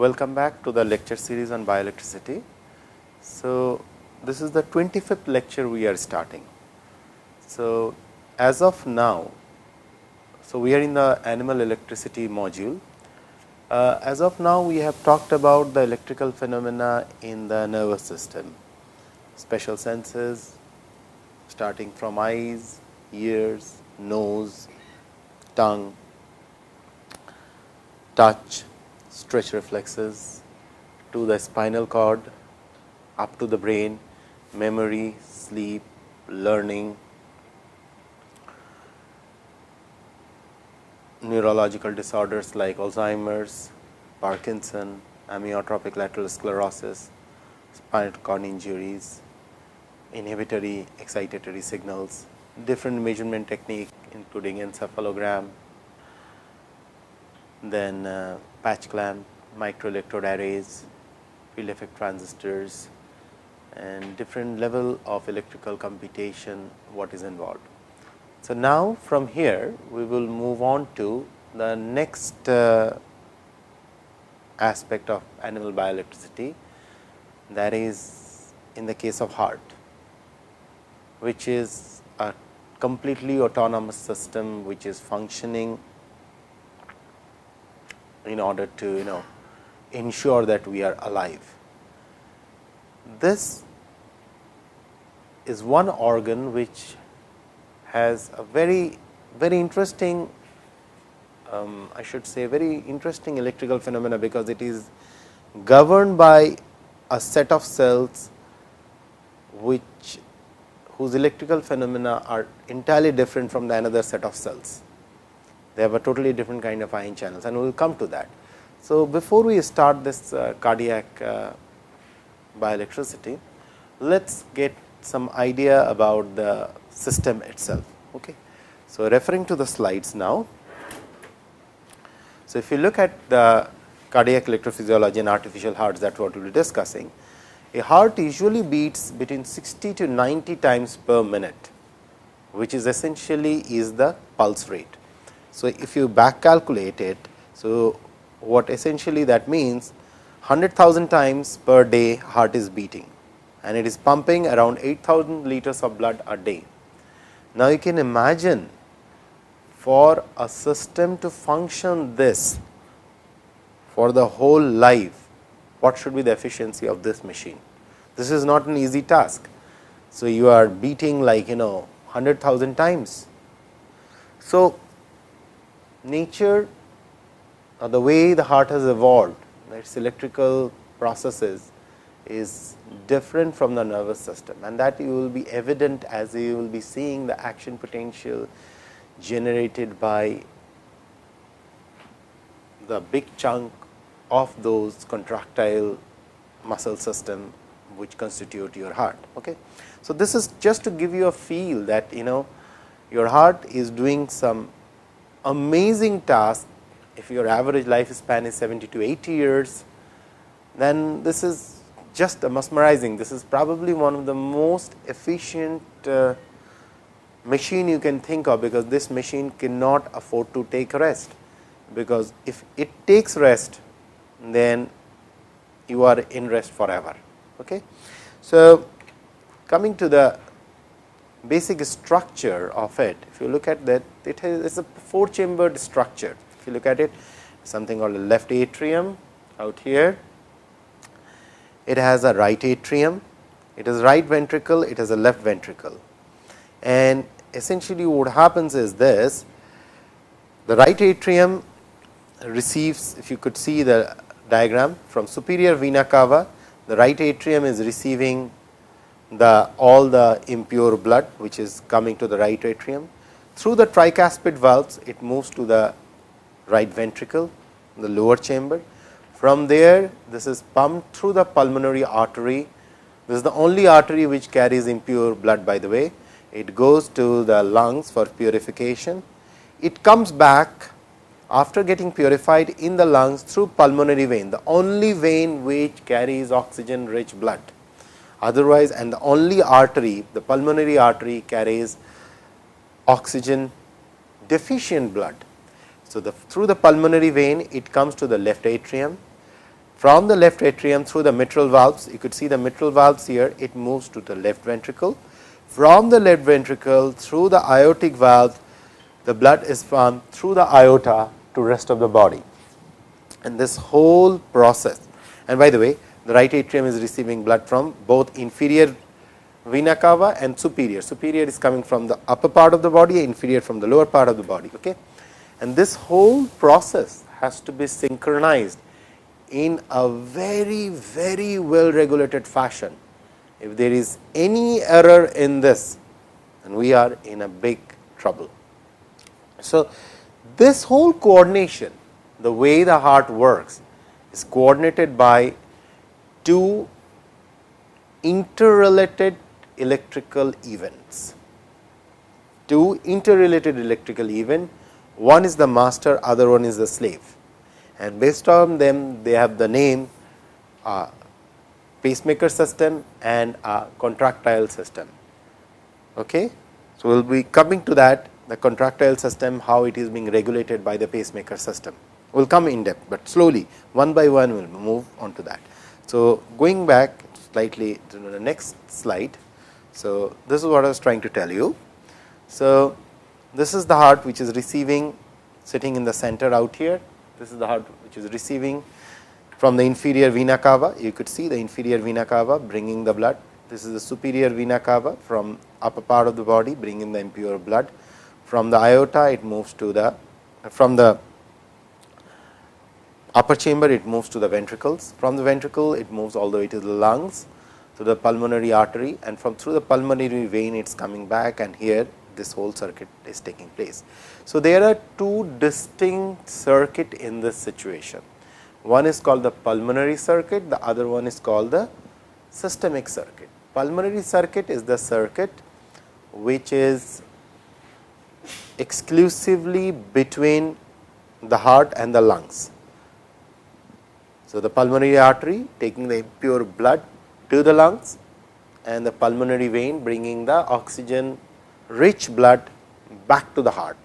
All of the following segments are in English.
Welcome back to the lecture series on bioelectricity. So, this is the 25th lecture we are starting. So, as of now, we are in the animal electricity module. As of now, we have talked about the electrical phenomena in the nervous system, special senses starting from eyes, ears, nose, tongue, touch, stretch reflexes, to the spinal cord, up to the brain, memory, sleep, learning, neurological disorders like Alzheimer's, Parkinson, amyotrophic lateral sclerosis, spinal cord injuries, inhibitory excitatory signals, different measurement technique including encephalogram, then patch clamp, microelectrode arrays, field effect transistors, and different level of electrical computation what is involved. So, now from here we will move on to the next aspect of animal bioelectricity, that is in the case of heart, which is a completely autonomous system which is functioning in order to ensure that we are alive. This is one organ which has a very interesting, I should say very interesting electrical phenomena, because it is governed by a set of cells whose electrical phenomena are entirely different from the another set of cells. They have a totally different kind of ion channels, and we will come to that. So, before we start this cardiac bioelectricity, let us get some idea about the system itself. Okay. So, referring to the slides now. So, if you look at the cardiac electrophysiology and artificial hearts, that is what we will be discussing. A heart usually beats between 60 to 90 times per minute, which is essentially is the pulse rate. So, if you back calculate it, so what essentially that means 100,000 times per day heart is beating, and it is pumping around 8,000 liters of blood a day. Now, you can imagine for a system to function this for the whole life, what should be the efficiency of this machine? This is not an easy task. So, you are beating like 100,000 times. So, nature or the way the heart has evolved, its electrical processes is different from the nervous system, and that you will be evident as you will be seeing the action potential generated by the big chunk of those contractile muscle system which constitute your heart. Okay. So, this is just to give you a feel that your heart is doing some amazing task. If your average lifespan is 70 to 80 years, then this is just mesmerizing. This is probably one of the most efficient machine you can think of, because this machine cannot afford to take rest, because if it takes rest, then you are in rest forever. Okay. So, coming to the basic structure of it, if you look at that, it's a 4-chambered structure. If you look at it, something called a left atrium out here. It has a right atrium, it is right ventricle, it has a left ventricle, and essentially what happens is this: the right atrium receives, if you could see the diagram, from superior vena cava, the right atrium is receiving all the impure blood which is coming to the right atrium. Through the tricuspid valves, it moves to the right ventricle, the lower chamber. From there, this is pumped through the pulmonary artery. This is the only artery which carries impure blood, by the way. It goes to the lungs for purification. It comes back after getting purified in the lungs through pulmonary vein, the only vein which carries oxygen rich blood. Otherwise, and the only artery, the pulmonary artery, carries oxygen deficient blood. So, through the pulmonary vein, it comes to the left atrium. From the left atrium through the mitral valves, you could see the mitral valves here, it moves to the left ventricle. From the left ventricle through the aortic valve, the blood is pumped through the aorta to rest of the body. And this whole process, and by the way, the right atrium is receiving blood from both inferior vena cava and superior. Superior is coming from the upper part of the body, inferior from the lower part of the body. Okay? And this whole process has to be synchronized in a very, very well regulated fashion. If there is any error in this, then we are in a big trouble. So, this whole coordination, the way the heart works, is coordinated by two interrelated electrical events. Two interrelated electrical events, one is the master, other one is the slave, and based on them they have the name pacemaker system and a contractile system. Okay? So, we will be coming to that, the contractile system, how it is being regulated by the pacemaker system. We will come in depth, but slowly one by one we will move on to that. So, going back slightly to the next slide. So, this is what I was trying to tell you. So, this is the heart which is receiving, sitting in the center out here. This is the heart which is receiving from the inferior vena cava. You could see the inferior vena cava bringing the blood. This is the superior vena cava from upper part of the body bringing the impure blood. From the aorta it moves to the, from the upper chamber it moves to the ventricles. From the ventricle it moves all the way to the lungs, to the pulmonary artery, and from through the pulmonary vein it is coming back, and here this whole circuit is taking place. So, there are two distinct circuit in this situation. One is called the pulmonary circuit, the other one is called the systemic circuit. Pulmonary circuit is the circuit which is exclusively between the heart and the lungs. So, the pulmonary artery taking the impure blood to the lungs, and the pulmonary vein bringing the oxygen rich blood back to the heart.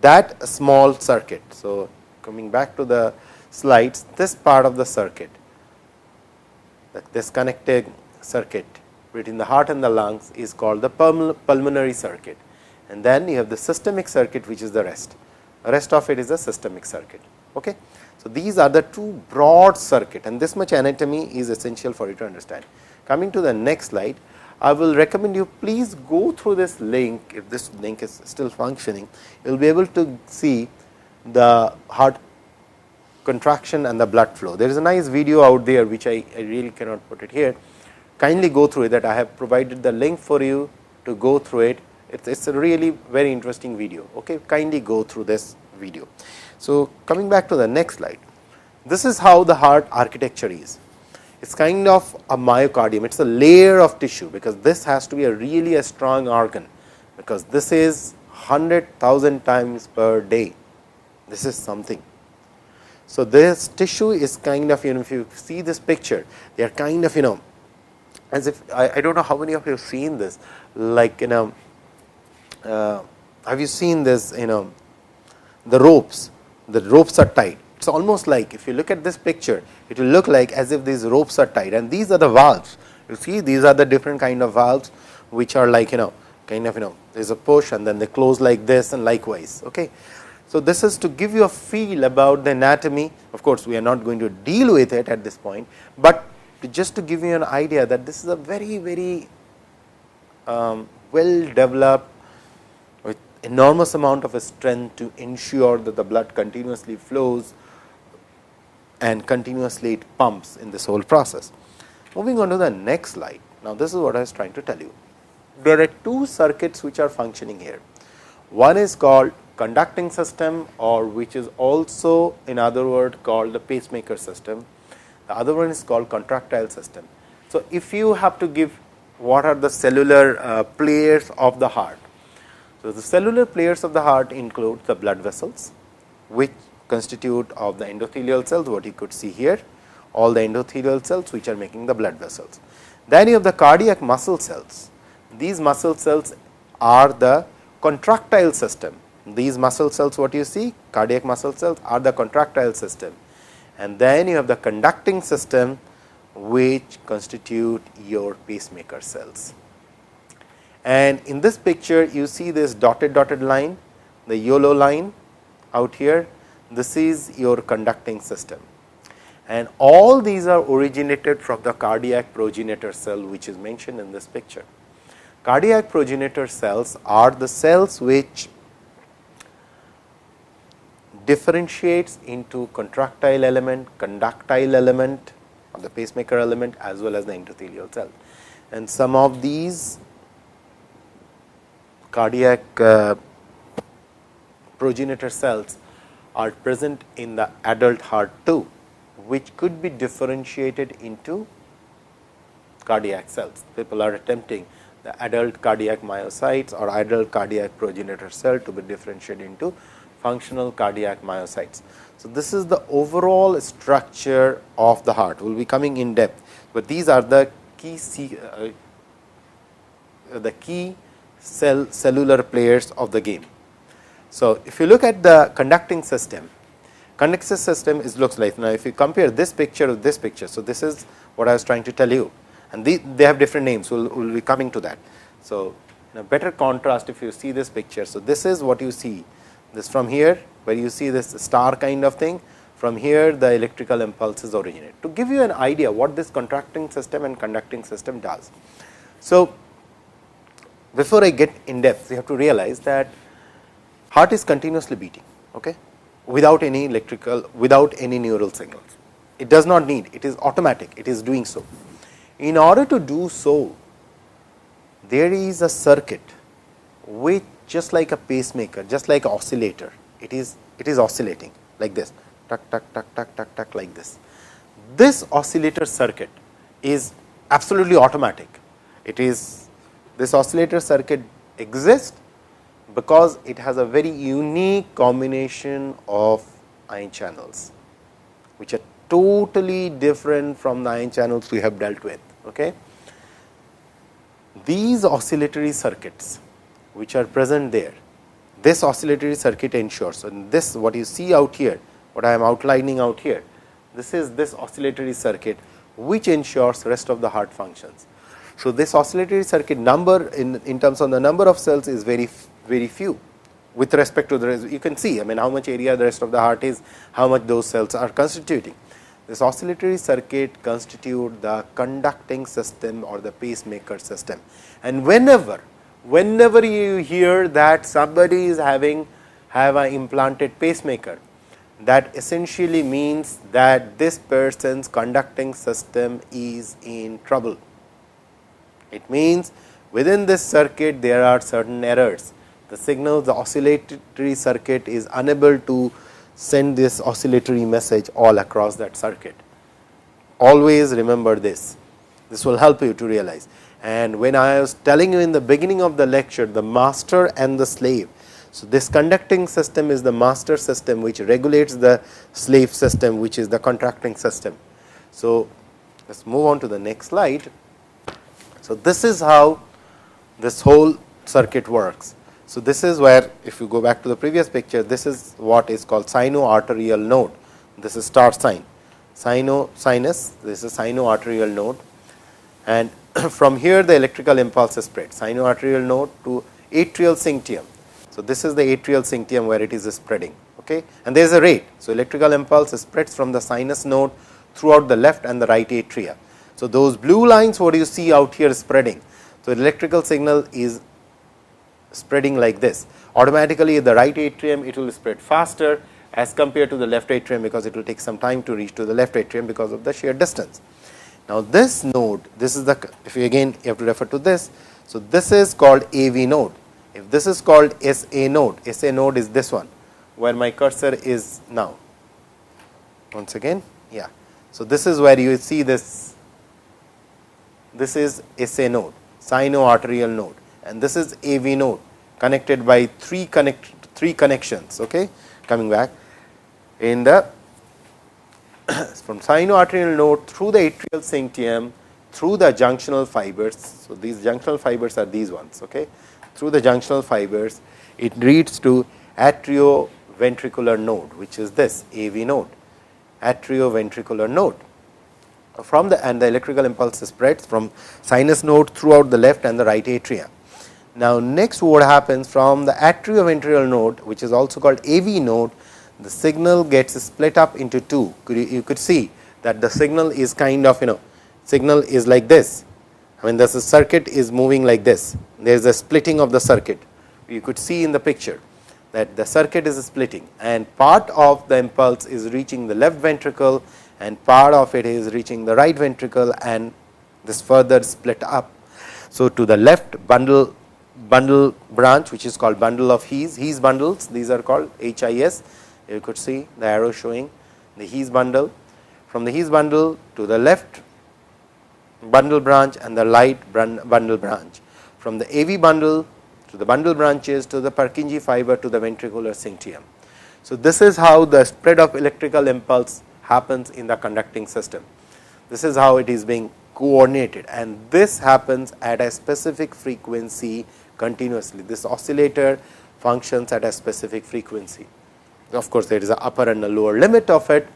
That small circuit. So, coming back to the slides, this part of the circuit, this connected circuit between the heart and the lungs is called the pulmonary circuit, and then you have the systemic circuit, which is the rest. The rest of it is the systemic circuit. Okay? So, these are the two broad circuit, and this much anatomy is essential for you to understand. Coming to the next slide, I will recommend you please go through this link. If this link is still functioning, you will be able to see the heart contraction and the blood flow. There is a nice video out there which I really cannot put it here. Kindly go through it, that I have provided the link for you to go through it. It's a really very interesting video. Okay, kindly go through this video. So, coming back to the next slide, this is how the heart architecture is. It's kind of a myocardium, it's a layer of tissue, because this has to be a really a strong organ, because this is 100,000 times per day. This is something. So, this tissue is kind of, if you see this picture, they are kind of, as if, I don't know how many of you have seen this, like, have you seen this, the ropes are tied. It is almost like, if you look at this picture, it will look like as if these ropes are tied, and these are the valves. You see, these are the different kind of valves which are like, kind of, there is a push and then they close like this, and likewise. Okay. So, this is to give you a feel about the anatomy. Of course, we are not going to deal with it at this point, but just to give you an idea that this is a very, very well developed, with enormous amount of strength to ensure that the blood continuously flows and continuously it pumps in this whole process. Moving on to the next slide. Now, this is what I was trying to tell you. There are two circuits which are functioning here. One is called conducting system, or which is also in other words called the pacemaker system. The other one is called contractile system. So, if you have to give what are the cellular players of the heart. So, the cellular players of the heart include the blood vessels, which constitute of the endothelial cells, what you could see here, all the endothelial cells which are making the blood vessels. Then you have the cardiac muscle cells. These muscle cells are the contractile system. These muscle cells, what you see, cardiac muscle cells, are the contractile system, and then you have the conducting system, which constitute your pacemaker cells. And in this picture, you see this dotted line, the yellow line out here. This is your conducting system, and all these are originated from the cardiac progenitor cell, which is mentioned in this picture. Cardiac progenitor cells are the cells which differentiates into contractile element, conductile element, or the pacemaker element, as well as the endothelial cells. And some of these cardiac progenitor cells are present in the adult heart too, which could be differentiated into cardiac cells. People are attempting the adult cardiac myocytes or adult cardiac progenitor cell to be differentiated into functional cardiac myocytes. So, this is the overall structure of the heart. We will be coming in depth, but these are the key cellular players of the game. So, if you look at the conducting system is looks like, now if you compare this picture with this picture. So, this is what I was trying to tell you, and they have different names. We will be coming to that. So, in a better contrast, if you see this picture. So, this is what you see, this from here where you see this star kind of thing, from here the electrical impulses originate. To give you an idea what this contracting system and conducting system does. So, before I get in depth, you have to realize that heart is continuously beating, okay, without any electrical, without any neural signals. It does not need, it is automatic, it is doing so. In order to do so, there is a circuit which, just like a pacemaker, just like an oscillator, it is oscillating like this, tuck, tuck, tuck, tuck, tuck, tuck, like this. This oscillator circuit is absolutely automatic. It is, this oscillator circuit exists because it has a very unique combination of ion channels, which are totally different from the ion channels we have dealt with. Okay. These oscillatory circuits which are present there, this oscillatory circuit ensures, and this what you see out here, what I am outlining out here, this is this oscillatory circuit which ensures rest of the heart functions. So, this oscillatory circuit number in terms of the number of cells is very few with respect to the rest. You can see, I mean, how much area the rest of the heart is, how much those cells are constituting. This oscillatory circuit constitute the conducting system or the pacemaker system. And whenever you hear that somebody is have an implanted pacemaker, that essentially means that this person's conducting system is in trouble. It means within this circuit there are certain errors. The signal, the oscillatory circuit is unable to send this oscillatory message all across that circuit. Always remember this. This will help you to realize. And when I was telling you in the beginning of the lecture, the master and the slave. So, this conducting system is the master system which regulates the slave system, which is the contracting system. So, let us move on to the next slide. So, this is how this whole circuit works. So, this is where, if you go back to the previous picture, this is what is called sino-arterial node. This is star sign, sinus, this is sino-arterial node, and from here the electrical impulse is spread, sino-arterial node to atrial synctium. So, this is the atrial synctium where it is spreading, okay, and there is a rate. So, electrical impulse spreads from the sinus node throughout the left and the right atria. So, those blue lines what you see out here spreading. So, electrical signal is spreading like this. Automatically the right atrium it will spread faster as compared to the left atrium, because it will take some time to reach to the left atrium because of the sheer distance. Now, this node, this is the, if you again you have to refer to this. So, this is called AV node. If this is called SA node is this one where my cursor is now. Once again, yeah. So, this is where you see this is SA node, sino-arterial node, and this is AV node connected by three connections, okay, coming back in the from sino-arterial node through the atrial synctium, through the junctional fibers. So, these junctional fibers are these ones, okay. Through the junctional fibers, it leads to atrioventricular node, which is this AV node, atrioventricular node. And the electrical impulse spreads from sinus node throughout the left and the right atria. Now, next what happens from the atrioventricular node, which is also called AV node, the signal gets split up into two. You could see that the signal is kind of, signal is like this. I mean, the circuit is moving like this. There is a splitting of the circuit. You could see in the picture that the circuit is splitting, and part of the impulse is reaching the left ventricle and part of it is reaching the right ventricle, and this further split up. So, to the left bundle branch, which is called bundle of His bundles, these are called HIS. You could see the arrow showing the His bundle. From the His bundle to the left bundle branch and the right bundle branch. From the AV bundle to the bundle branches to the Purkinje fiber to the ventricular syncytium. So, this is how the spread of electrical impulse happens in the conducting system. This is how it is being coordinated, and this happens at a specific frequency continuously. This oscillator functions at a specific frequency. Of course, there is an upper and a lower limit of it,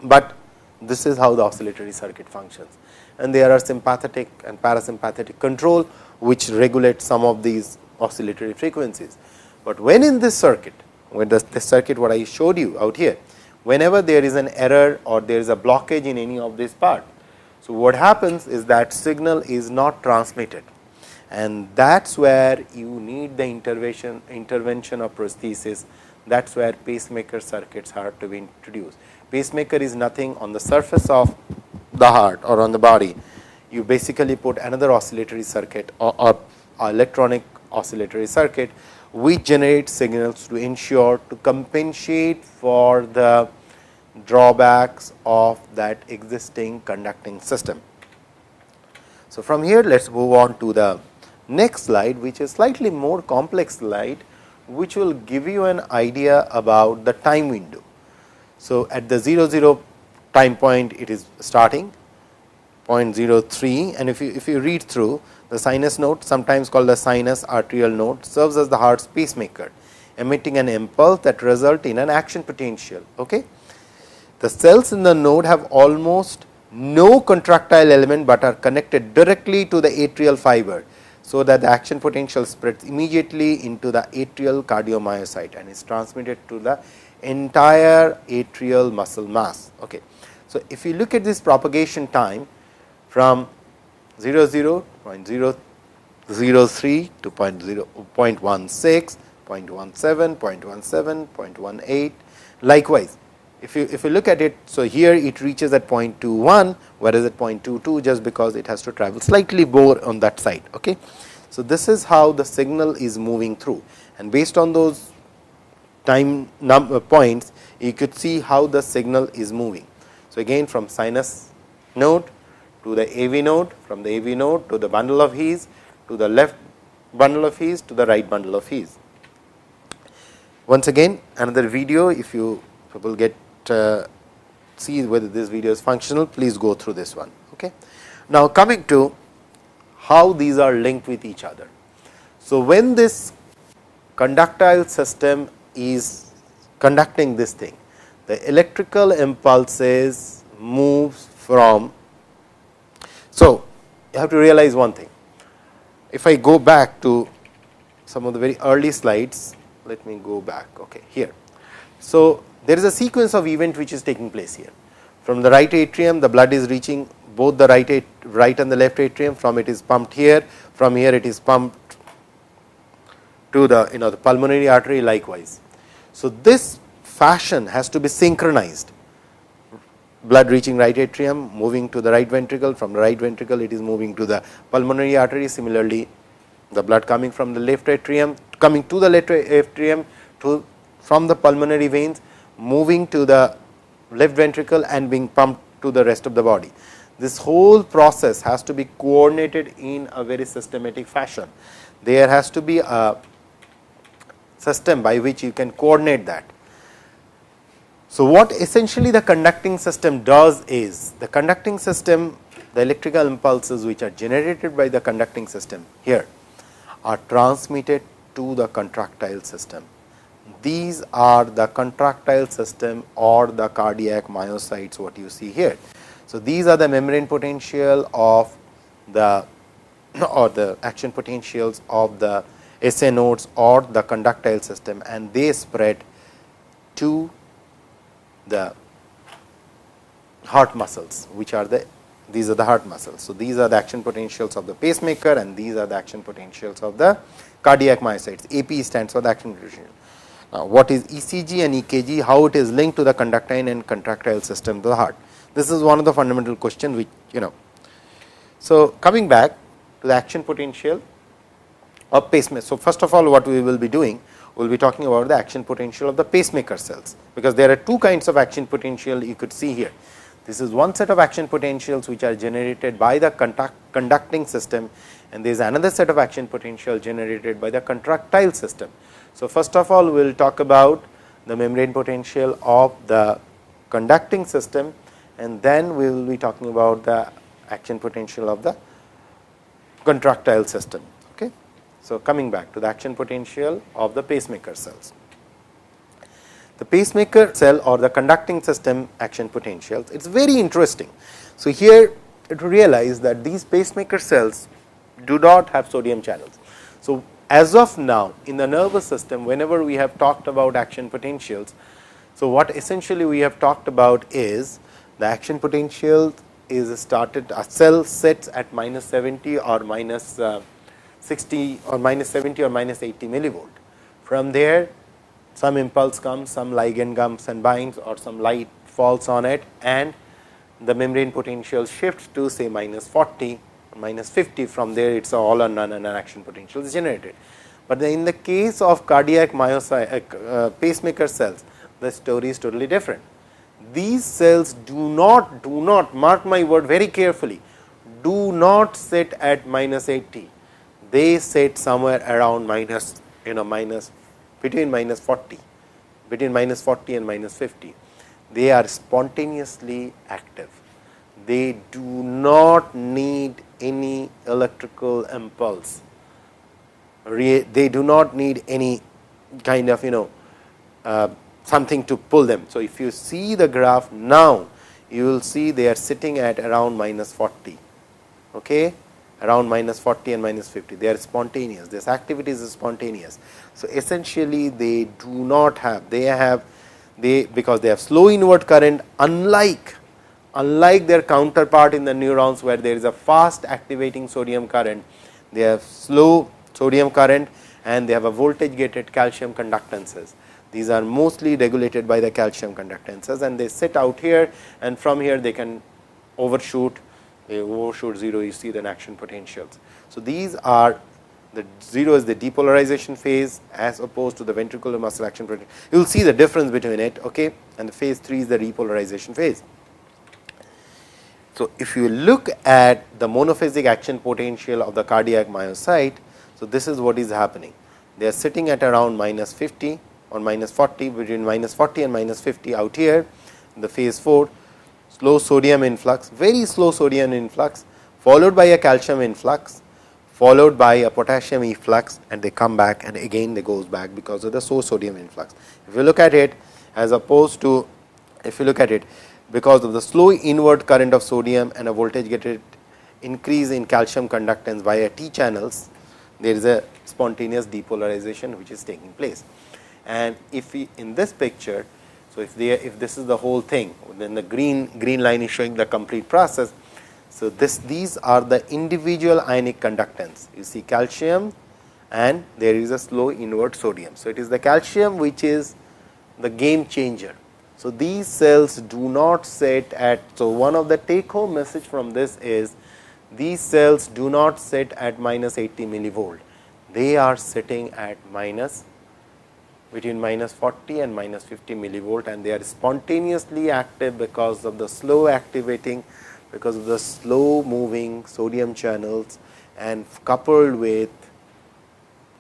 but this is how the oscillatory circuit functions. And there are sympathetic and parasympathetic control which regulate some of these oscillatory frequencies. But when in this circuit, when the circuit what I showed you out here, whenever there is an error or there is a blockage in any of this part, so what happens is that signal is not transmitted, and that is where you need the intervention of prosthesis. That is where pacemaker circuits are to be introduced. Pacemaker is nothing on the surface of the heart or on the body. You basically put another oscillatory circuit or electronic oscillatory circuit which generates signals to ensure to compensate for the drawbacks of that existing conducting system. So, from here let us move on to the next slide, which is slightly more complex slide, which will give you an idea about the time window. So, at the 00 time point it is starting 0.03, and if you read through, the sinus node, sometimes called the sinus arterial node, serves as the heart's pacemaker, emitting an impulse that result in an action potential. Okay. The cells in the node have almost no contractile element, but are connected directly to the atrial fiber, so that the action potential spreads immediately into the atrial cardiomyocyte and is transmitted to the entire atrial muscle mass. Okay. So, if you look at this propagation time from 0.0, 0.003 to 0.16, 0.17, 0.17, 0.18, likewise. If you look at it, so here it reaches at 0.21, whereas at 0.22 just because it has to travel slightly more on that side. Okay. So, this is how the signal is moving through, and based on those time points you could see how the signal is moving. So, again from sinus node to the AV node, from the AV node to the bundle of His, to the left bundle of His, to the right bundle of His. Once again another video, if you will get see whether this video is functional, please go through this one. Okay. Now, coming to how these are linked with each other. So, when this conductile system is conducting this thing, the electrical impulses moves from. So, you have to realize one thing. If I go back to some of the very early slides, let me go back. Okay, here. So, there is a sequence of event which is taking place here. From the right atrium, the blood is reaching both the right and the left atrium. From it is pumped here. From here, it is pumped to the the pulmonary artery. Likewise, so this fashion has to be synchronized. Blood reaching right atrium, moving to the right ventricle. From the right ventricle, it is moving to the pulmonary artery. Similarly, the blood coming from the left atrium, coming to the left atrium from the pulmonary veins, moving to the left ventricle and being pumped to the rest of the body. This whole process has to be coordinated in a very systematic fashion. There has to be a system by which you can coordinate that. So, what essentially the conducting system does is, the conducting system, the electrical impulses which are generated by the conducting system here are transmitted to the contractile system. these are the contractile system or the cardiac myocytes what you see here. So, these are the membrane potential of the or the action potentials of the SA nodes or the conductile system, and they spread to the heart muscles, which are these are the heart muscles. So, these are the action potentials of the pacemaker, and these are the action potentials of the cardiac myocytes. AP stands for the action potential. Now, what is ECG and EKG? How it is linked to the conductile and contractile system of the heart? This is one of the fundamental questions which So, coming back to the action potential of pacemaker. So, first of all, what we will be doing, we will be talking about the action potential of the pacemaker cells, because there are two kinds of action potential you could see here. This is one set of action potentials which are generated by the conducting system, and there is another set of action potential generated by the contractile system. So, first of all, we will talk about the membrane potential of the conducting system, and then we will be talking about the action potential of the contractile system. Okay. So, coming back to the action potential of the pacemaker cells. The pacemaker cell or the conducting system action potentials, it is very interesting. So, here to realize that these pacemaker cells do not have sodium channels. So, as of now in the nervous system, whenever we have talked about action potentials, so what essentially we have talked about is the action potential is started, a cell sets at minus 70 or minus 60 or minus 70 or minus 80 millivolt. From there, some impulse comes, some ligand comes and binds, or some light falls on it, and the membrane potential shifts to say minus 40 or minus 50. From there, it is all or none, and an action potential is generated. But in the case of cardiac myocyte pacemaker cells, the story is totally different. These cells do not mark my word very carefully, do not sit at minus 80. They sit somewhere around minus between minus 40 and minus 50. They are spontaneously active. They do not need any electrical impulse. They do not need any kind of something to pull them. So, if you see the graph now, you will see they are sitting at around minus 40, okay, around minus 40 and minus 50. They are spontaneous. This activity is spontaneous. So, essentially they do not have, because they have slow inward current, unlike their counterpart in the neurons where there is a fast activating sodium current. They have slow sodium current and they have a voltage gated calcium conductances. These are mostly regulated by the calcium conductances, and they sit out here, and from here they can overshoot. They overshoot 0, you see the action potentials. So, these are the 0 is the depolarization phase as opposed to the ventricular muscle action potential. You will see the difference between it, okay, and the phase 3 is the repolarization phase. So, if you look at the monophasic action potential of the cardiac myocyte, so this is what is happening. They are sitting at around minus 50 or minus 40, between minus 40 and minus 50 out here in the phase 4, slow sodium influx, very slow sodium influx, followed by a calcium influx, followed by a potassium efflux, and they come back and again they goes back because of the slow sodium influx. If you look at it, as opposed to, if you look at it, because of the slow inward current of sodium and a voltage gated increase in calcium conductance via T channels, there is a spontaneous depolarization which is taking place. And if we in this picture, so if this is the whole thing, then the green line is showing the complete process. So, these are the individual ionic conductance. You see calcium and there is a slow inward sodium. So, it is the calcium which is the game changer. So, these cells do not sit at, so one of the take home message from this is these cells do not sit at minus 80 millivolt. They are sitting at between minus 40 and minus 50 millivolt, and they are spontaneously active because of the slow activating, because of the slow moving sodium channels, and coupled with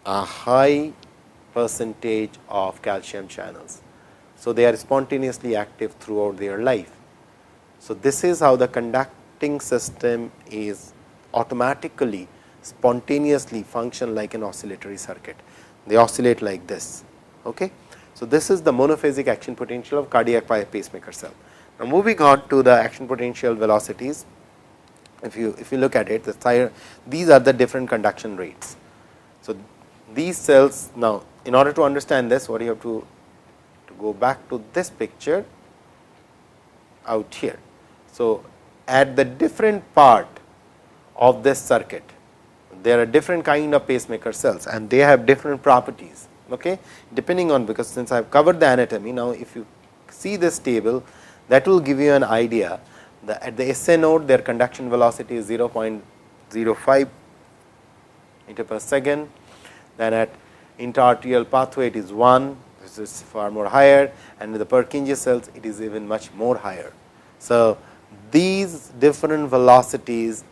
a high percentage of calcium channels. So, they are spontaneously active throughout their life. So, this is how the conducting system is automatically spontaneously function like an oscillatory circuit. They oscillate like this. Okay. So, this is the monophasic action potential of cardiac pacemaker cell. Now, moving on to the action potential velocities, if you look at it, these are the different conduction rates. So, these cells, now in order to understand this, what you have to go back to this picture out here. So, at the different part of this circuit, there are different kind of pacemaker cells and they have different properties, okay, depending on, because since I have covered the anatomy. Now, if you see this table, that will give you an idea that at the SA node their conduction velocity is 0.05 meter per second, then at intra-arterial pathway it is 1, this is far more higher, and with the Purkinje cells it is even much more higher. So, these different velocities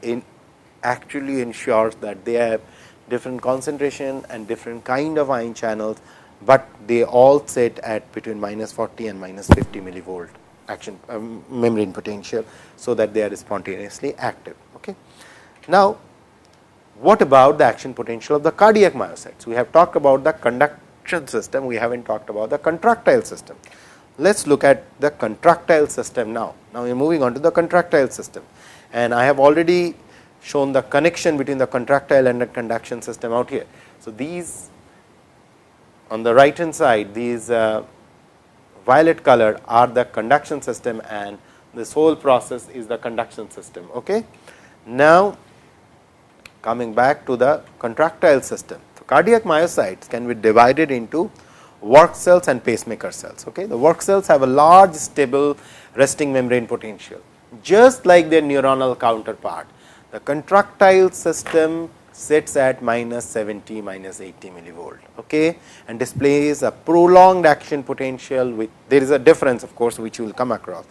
actually ensures that they have different concentration and different kind of ion channels, but they all sit at between -40 and -50 millivolt action membrane potential. So, that they are spontaneously active. Okay. Now, what about the action potential of the cardiac myocytes? We have talked about the conduction system, we have not talked about the contractile system. Let us look at the contractile system now. Now, we are moving on to the contractile system, and I have already shown the connection between the contractile and the conduction system out here. So, these on the right hand side, these violet color are the conduction system, and this whole process is the conduction system. Okay. Now, coming back to the contractile system, so cardiac myocytes can be divided into work cells and pacemaker cells. Okay. The work cells have a large stable resting membrane potential, just like their neuronal counterpart. The contractile system sits at -70, -80 millivolt, okay, and displays a prolonged action potential. With there is a difference, of course, which you will come across.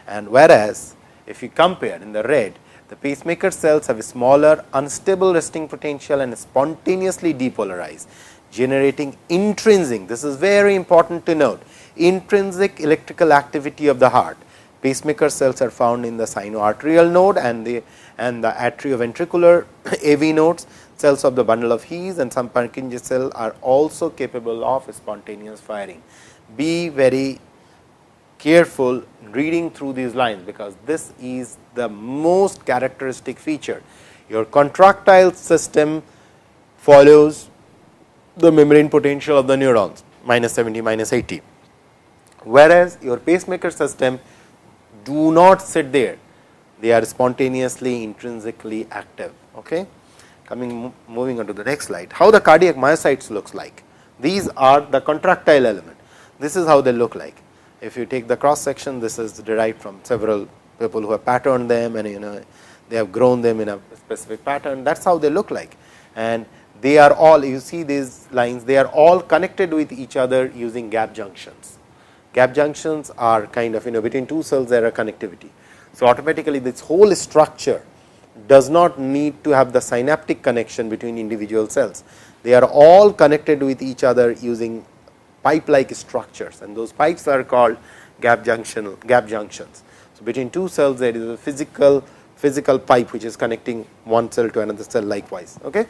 And whereas, if you compare in the red, the pacemaker cells have a smaller unstable resting potential and spontaneously depolarize, generating intrinsic, this is very important to note, intrinsic electrical activity of the heart. Pacemaker cells are found in the sinoarterial node and the atrioventricular AV nodes. Cells of the bundle of His and some Purkinje cell are also capable of spontaneous firing. Be very careful reading through these lines, because this is the most characteristic feature. Your contractile system follows the membrane potential of the neurons, -70, -80, whereas your pacemaker system do not sit there, they are spontaneously intrinsically active. Okay. Moving on to the next slide, how the cardiac myocytes looks like. These are the contractile element. This is how they look like. If you take the cross section, this is derived from several people who have patterned them, and they have grown them in a specific pattern. That is how they look like, and they are all, you see these lines, they are all connected with each other using gap junctions. Gap junctions are kind of, between two cells there are connectivity. So, automatically this whole structure does not need to have the synaptic connection between individual cells. They are all connected with each other using pipe like structures, and those pipes are called gap junctions. So, between two cells there is a physical pipe which is connecting one cell to another cell likewise. Okay.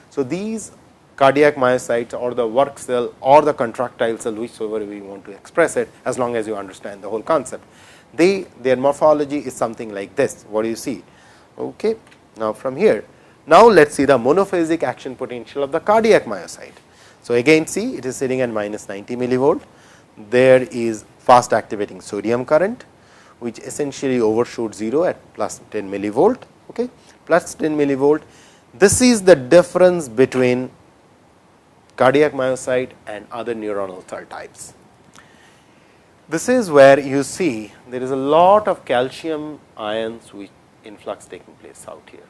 So, these cardiac myocytes or the work cell or the contractile cell, whichever we want to express it, as long as you understand the whole concept, their morphology is something like this. What do you see? Okay. Now, from here, now let us see the monophasic action potential of the cardiac myocyte. So, again see, it is sitting at -90 millivolt. There is fast activating sodium current, which essentially overshoots 0 at +10 millivolt. Okay. +10 millivolt. This is the difference between cardiac myocyte and other neuronal cell types. This is where you see there is a lot of calcium ions which influx taking place out here.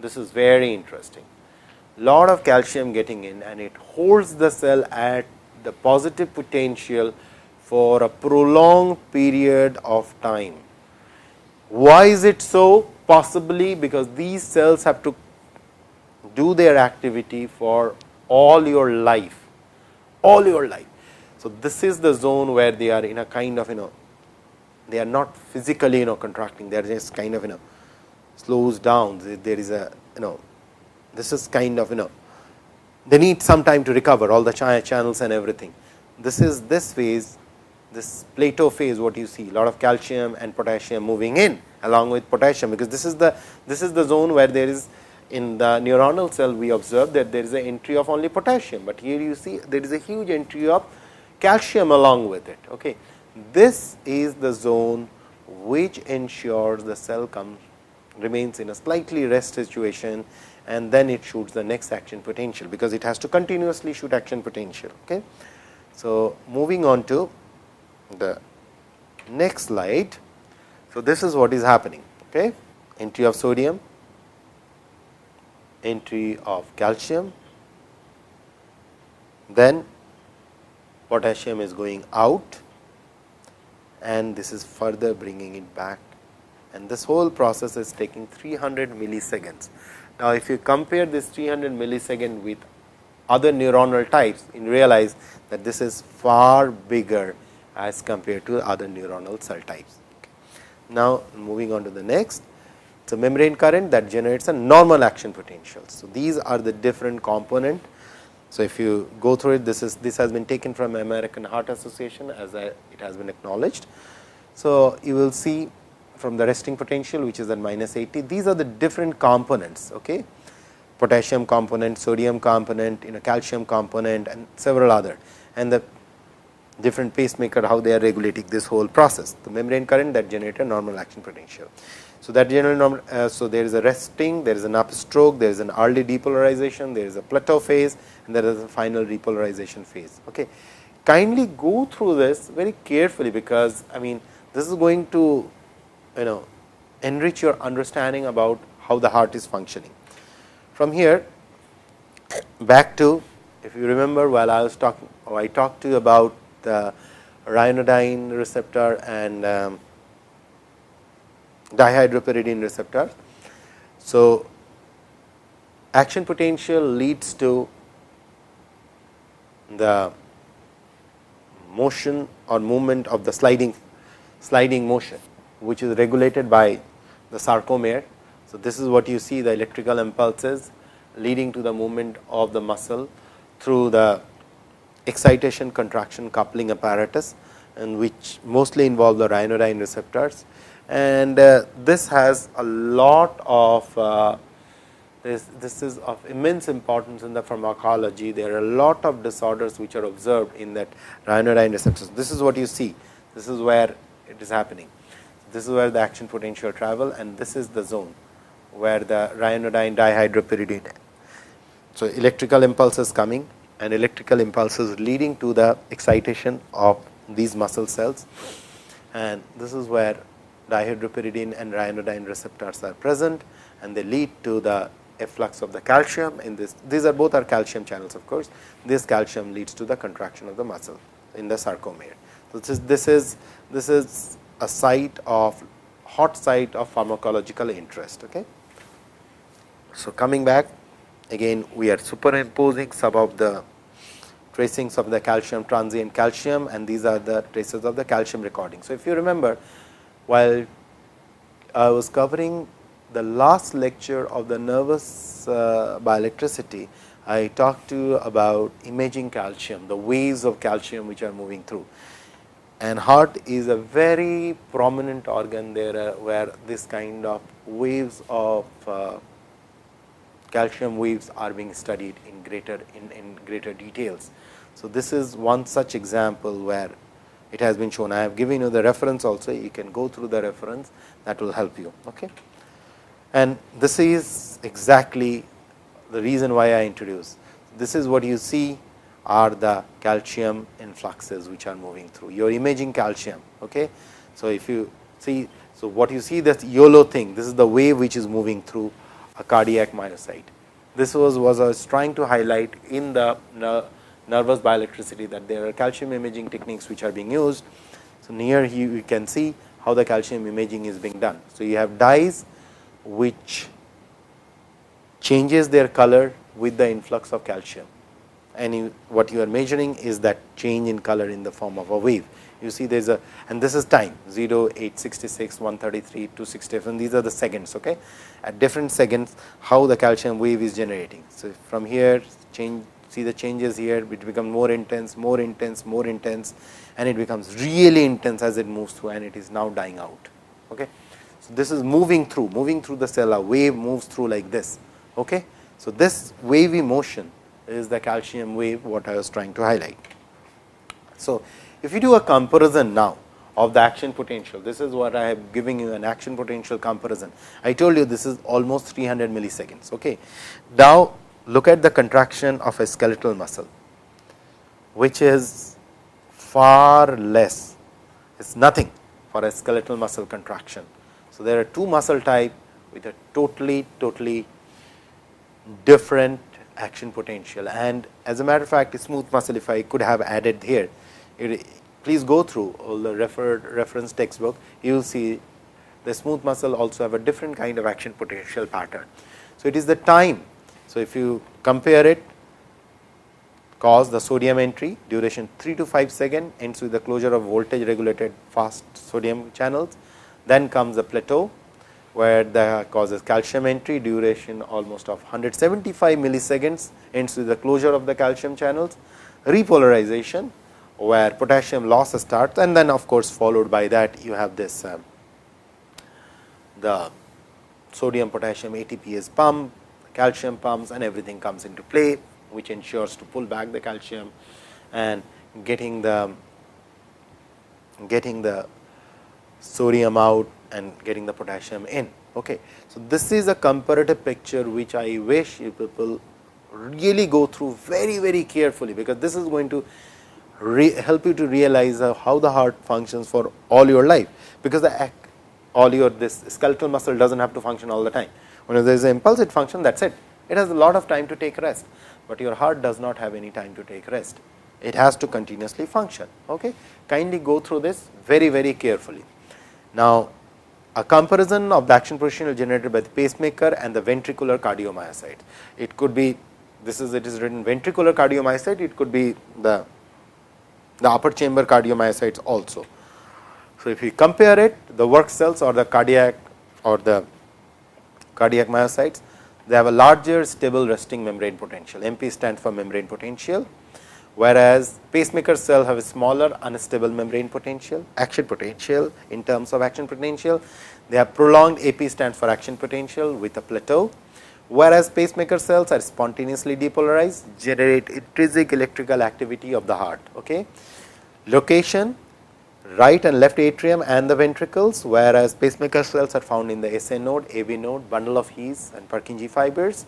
This is very interesting. Lot of calcium getting in, and it holds the cell at the positive potential for a prolonged period of time. Why is it so? Possibly because these cells have to do their activity for all your life, all your life. So, this is the zone where they are in a kind of, they are not physically, contracting, they are just kind of, slows down. There is a, this is kind of, they need some time to recover all the channels and everything. this is this phase, this plateau phase, what you see, a lot of calcium and potassium moving in along with potassium, because this is the zone where there is, in the neuronal cell we observe that there is an entry of only potassium, but here you see there is a huge entry of calcium along with it. Okay. This is the zone which ensures the cell remains in a slightly rest situation, and then it shoots the next action potential, because it has to continuously shoot action potential. Okay. So, moving on to the next slide. So, this is what is happening. Okay. Entry of sodium, entry of calcium, then potassium is going out, and this is further bringing it back, and this whole process is taking 300 milliseconds. Now, if you compare this 300 millisecond with other neuronal types, you realize that this is far bigger as compared to other neuronal cell types. Okay. Now, moving on to the next. It is a membrane current that generates a normal action potential. So, these are the different component. So, if you go through it, this has been taken from American Heart Association, as it has been acknowledged. So, you will see from the resting potential, which is at -80, these are the different components. Okay. Potassium component, sodium component, calcium component, and several other, and the different pacemaker, how they are regulating this whole process. The membrane current that generates a normal action potential. So, that general normal, so there is a resting, there is an upstroke, there is an early depolarization, there is a plateau phase, and there is a final repolarization phase. Okay. Kindly go through this very carefully, because this is going to enrich your understanding about how the heart is functioning. From here back to, if you remember, while I was talking, I talked to you about the ryanodine receptor and dihydropyridine receptor. So, action potential leads to the motion or movement of the sliding motion, which is regulated by the sarcomere. So, this is what you see, the electrical impulses leading to the movement of the muscle through the excitation contraction coupling apparatus, and which mostly involve the ryanodine receptors. And this has a lot of this is of immense importance in the pharmacology. There are a lot of disorders which are observed in that ryanodine receptors. This is what you see, this is where it is happening. This is where the action potential travel, and this is the zone where the ryanodine dihydropyridine. So, electrical impulses coming, and electrical impulses leading to the excitation of these muscle cells, and this is where dihydropyridine and ryanodine receptors are present, and they lead to the efflux of the calcium in this. These are both are calcium channels, of course. This calcium leads to the contraction of the muscle in the sarcomere. So, this is a hot site of pharmacological interest. Okay. So, coming back again, we are superimposing some of the tracings of the calcium, transient calcium, and these are the traces of the calcium recording. So, if you remember, while I was covering the last lecture of the nervous bioelectricity, I talked to you about imaging calcium, the waves of calcium which are moving through. And heart is a very prominent organ there, where this kind of waves of calcium waves are being studied in greater details. So, this is one such example where it has been shown. I have given you the reference also, you can go through the reference, that will help you. Okay. And this is exactly the reason why I introduced. This is what you see are the calcium influxes which are moving through. You are imaging calcium. Okay. So, if you see, so what you see, this YOLO thing, this is the wave which is moving through a cardiac myocyte. This was I was trying to highlight in the nervous bioelectricity, that there are calcium imaging techniques which are being used. So, near here you can see how the calcium imaging is being done. So, you have dyes which changes their color with the influx of calcium, and what you are measuring is that change in color in the form of a wave. You see there is a, and this is time 0, 866, 133, 267, these are the seconds. Okay. At different seconds, how the calcium wave is generating. So, from here change see the changes here, it becomes more intense, more intense, more intense, and it becomes really intense as it moves through, and it is now dying out. Okay. So, this is moving through the cell, a wave moves through like this. Okay. So, this wavy motion is the calcium wave, what I was trying to highlight. So, if you do a comparison now of the action potential, this is what I have given you, an action potential comparison. I told you this is almost 300 milliseconds. Okay. Now, look at the contraction of a skeletal muscle, which is far less, it is nothing for a skeletal muscle contraction. So, there are two muscle type with a totally different action potential, and as a matter of fact, smooth muscle, if I could have added here, please go through all the reference textbook, you will see the smooth muscle also have a different kind of action potential pattern. So, it is the time. So, if you compare it, cause the sodium entry, duration 3 to 5 seconds, ends with the closure of voltage regulated fast sodium channels, then comes the plateau, where the causes calcium entry, duration almost of 175 milliseconds, ends with the closure of the calcium channels, repolarization, where potassium loss starts, and then of course, followed by that you have this the sodium potassium ATPase pump, calcium pumps, and everything comes into play, which ensures to pull back the calcium and getting the sodium out and getting the potassium in. Okay. So, this is a comparative picture which I wish you people really go through very carefully, because this is going to help you to realize how the heart functions for all your life, because this skeletal muscle does not have to function all the time. When there is an impulse, it functions, that is it. It has a lot of time to take rest, but your heart does not have any time to take rest. It has to continuously function. Okay. Kindly go through this very carefully. Now, a comparison of the action potential generated by the pacemaker and the ventricular cardiomyocyte. It could be, it is written ventricular cardiomyocyte, it could be the upper chamber cardiomyocytes also. So, if we compare it, the work cells or the cardiac myocytes, they have a larger stable resting membrane potential. MP stands for membrane potential, whereas pacemaker cell have a smaller unstable membrane potential, action potential. In terms of action potential, they have prolonged, AP stands for action potential with a plateau, whereas pacemaker cells are spontaneously depolarized, generate intrinsic electrical activity of the heart. Okay. Location, right and left atrium and the ventricles, whereas pacemaker cells are found in the SA node, AV node, bundle of His and Purkinje fibers.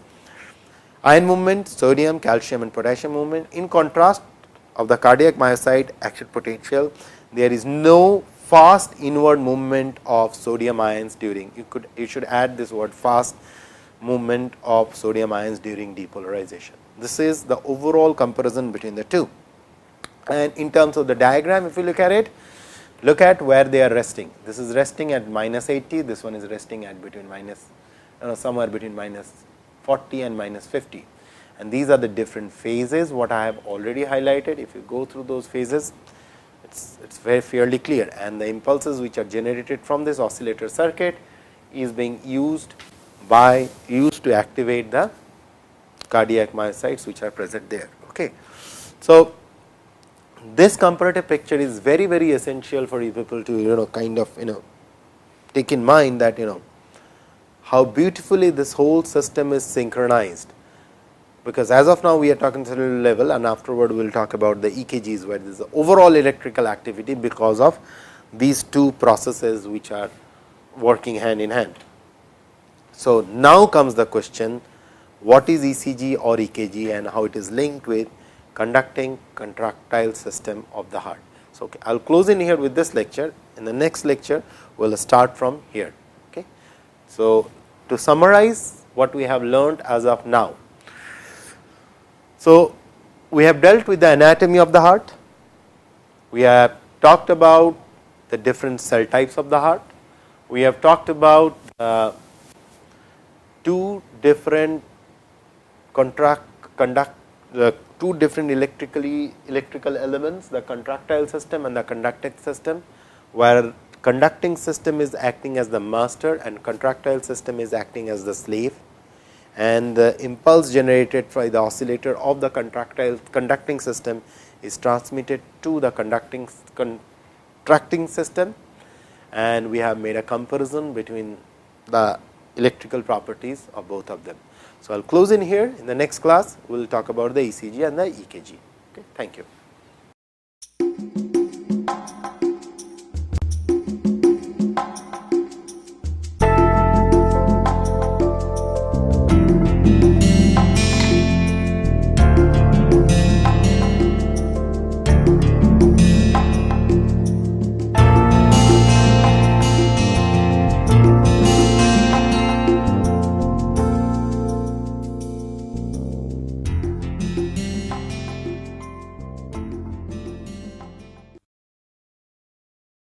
Ion movement, sodium, calcium and potassium movement. In contrast of the cardiac myocyte action potential, there is no fast inward movement of sodium ions during, you should add this word fast movement of sodium ions during depolarization. This is the overall comparison between the two. And in terms of the diagram, if you look at it, look at where they are resting. This is resting at -80, this one is resting at between somewhere between -40 and -50, and these are the different phases what I have already highlighted. If you go through those phases, it's very fairly clear, and the impulses which are generated from this oscillator circuit is being used to activate the cardiac myocytes which are present there. Okay. So, this comparative picture is very essential for you people to kind of take in mind that how beautifully this whole system is synchronized, because as of now we are talking cellular level, and afterward we will talk about the EKGs, where there is the overall electrical activity because of these two processes which are working hand in hand. So, now comes the question, what is ECG or EKG and how it is linked with conducting contractile system of the heart. So, okay, I will close in here with this lecture. In the next lecture, we will start from here. Okay. So, to summarize what we have learned as of now. So, we have dealt with the anatomy of the heart, we have talked about the different cell types of the heart, we have talked about two different two different electrical elements, the contractile system and the conducting system, where conducting system is acting as the master and contractile system is acting as the slave. and the impulse generated by the oscillator of the conducting system is transmitted to the contracting system, and we have made a comparison between the electrical properties of both of them. So, I will close in here. In the next class, we will talk about the ECG and the EKG. Okay. Thank you.